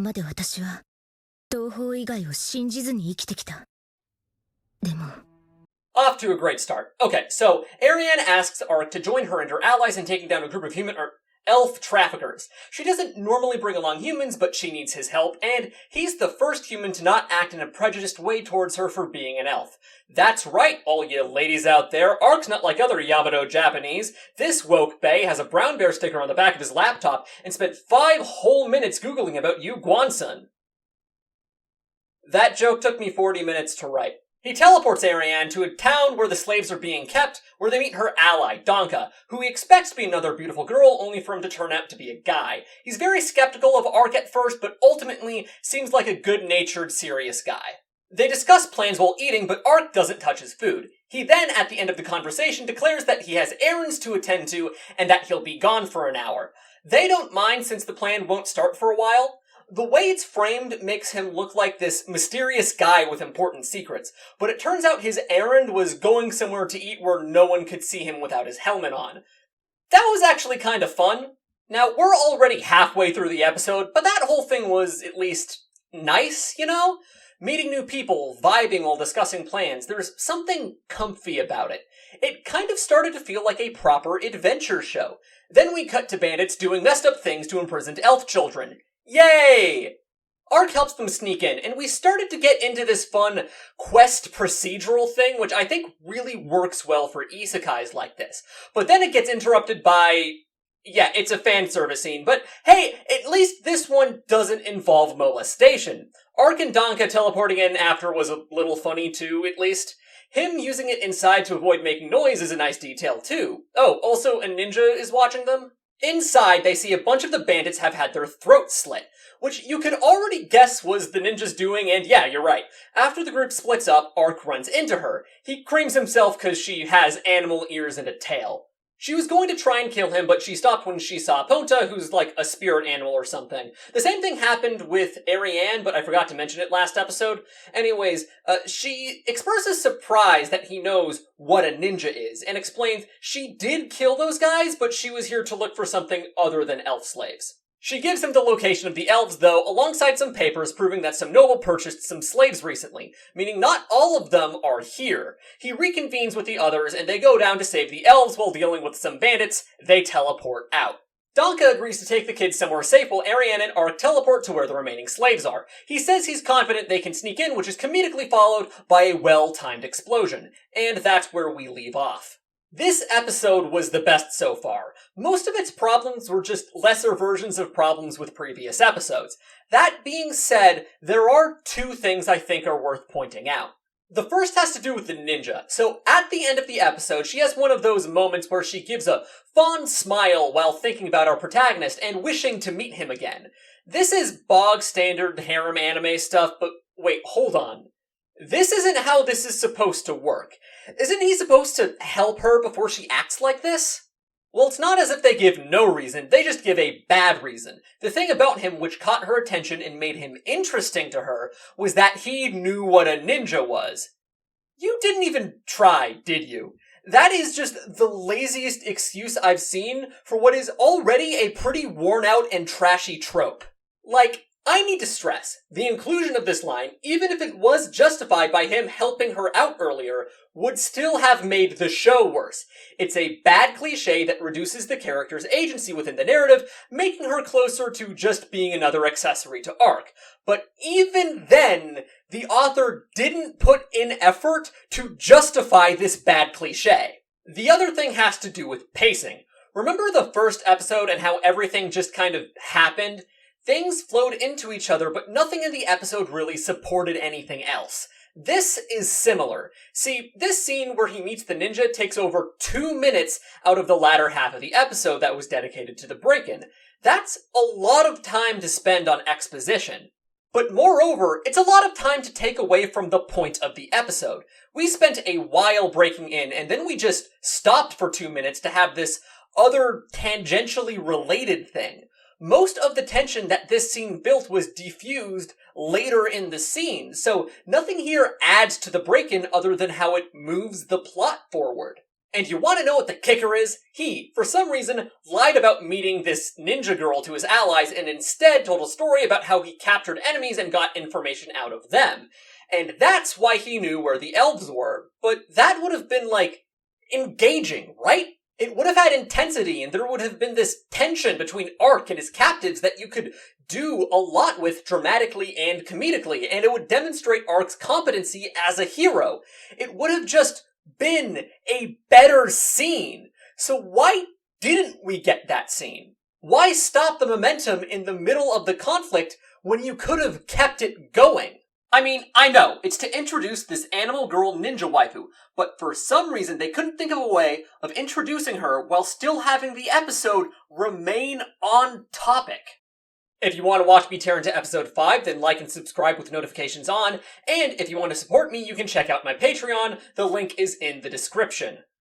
まで私は同胞以外を信じずに生きてきた。でも Off to a great start. Okay, so Ariane asks Ark to join her and her allies in taking down a group of elf traffickers. She doesn't normally bring along humans, but she needs his help, and he's the first human to not act in a prejudiced way towards her for being an elf. That's right, all you ladies out there. Ark's not like other Yamato Japanese. This woke bae has a brown bear sticker on the back of his laptop and spent 5 whole minutes Googling about Yu Guansun. That joke took me 40 minutes to write. He teleports Ariane to a town where the slaves are being kept, where they meet her ally, Danka, who he expects to be another beautiful girl, only for him to turn out to be a guy. He's very skeptical of Ark at first, but ultimately seems like a good-natured, serious guy. They discuss plans while eating, but Ark doesn't touch his food. He then, at the end of the conversation, declares that he has errands to attend to, and that he'll be gone for an hour. They don't mind since the plan won't start for a while. The way it's framed makes him look like this mysterious guy with important secrets, but it turns out his errand was going somewhere to eat where no one could see him without his helmet on. That was actually kind of fun. Now, we're already halfway through the episode, but that whole thing was at least nice, you know? Meeting new people, vibing while discussing plans, there's something comfy about it. It kind of started to feel like a proper adventure show. Then we cut to bandits doing messed up things to imprisoned elf children. Yay! Ark helps them sneak in, and we started to get into this fun quest procedural thing, which I think really works well for isekais like this. But then it gets interrupted by... yeah, it's a fan service scene, but hey, at least this one doesn't involve molestation. Ark and Danka teleporting in after was a little funny too, at least. Him using it inside to avoid making noise is a nice detail too. Oh, also a ninja is watching them? Inside, they see a bunch of the bandits have had their throats slit, which you could already guess was the ninjas doing, and yeah, you're right. After the group splits up, Ark runs into her. He creams himself because she has animal ears and a tail. She was going to try and kill him, but she stopped when she saw Ponta, who's like a spirit animal or something. The same thing happened with Ariane, but I forgot to mention it last episode. Anyways, she expresses surprise that he knows what a ninja is, and explains she did kill those guys, but she was here to look for something other than elf slaves. She gives him the location of the elves, though, alongside some papers proving that some noble purchased some slaves recently, meaning not all of them are here. He reconvenes with the others, and they go down to save the elves while dealing with some bandits. They teleport out. Danka agrees to take the kids somewhere safe while Ariane and Ark teleport to where the remaining slaves are. He says he's confident they can sneak in, which is comedically followed by a well-timed explosion. And that's where we leave off. This episode was the best so far. Most of its problems were just lesser versions of problems with previous episodes. That being said, there are 2 things I think are worth pointing out. The first has to do with the ninja. So at the end of the episode, she has one of those moments where she gives a fond smile while thinking about our protagonist and wishing to meet him again. This is bog standard harem anime stuff, but wait, hold on. This isn't how this is supposed to work. Isn't he supposed to help her before she acts like this? Well, it's not as if they give no reason, they just give a bad reason. The thing about him which caught her attention and made him interesting to her was that he knew what a ninja was. You didn't even try, did you? That is just the laziest excuse I've seen for what is already a pretty worn out and trashy trope. Like, I need to stress, the inclusion of this line, even if it was justified by him helping her out earlier, would still have made the show worse. It's a bad cliche that reduces the character's agency within the narrative, making her closer to just being another accessory to Ark. But even then, the author didn't put in effort to justify this bad cliche. The other thing has to do with pacing. Remember the first episode and how everything just kind of happened? Things flowed into each other, but nothing in the episode really supported anything else. This is similar. See, this scene where he meets the ninja takes over 2 minutes out of the latter half of the episode that was dedicated to the break-in. That's a lot of time to spend on exposition. But moreover, it's a lot of time to take away from the point of the episode. We spent a while breaking in, and then we just stopped for 2 minutes to have this other tangentially related thing. Most of the tension that this scene built was diffused later in the scene, so nothing here adds to the break-in other than how it moves the plot forward. And you want to know what the kicker is? He, for some reason, lied about meeting this ninja girl to his allies and instead told a story about how he captured enemies and got information out of them. And that's why he knew where the elves were. But that would have been, engaging, right? It would have had intensity, and there would have been this tension between Ark and his captives that you could do a lot with dramatically and comedically, and it would demonstrate Ark's competency as a hero. It would have just been a better scene. So why didn't we get that scene? Why stop the momentum in the middle of the conflict when you could have kept it going? I mean, I know, it's to introduce this animal girl ninja waifu, but for some reason they couldn't think of a way of introducing her while still having the episode remain on topic. If you want to watch me tear into episode 5, then like and subscribe with notifications on, and if you want to support me, you can check out my Patreon, the link is in the description.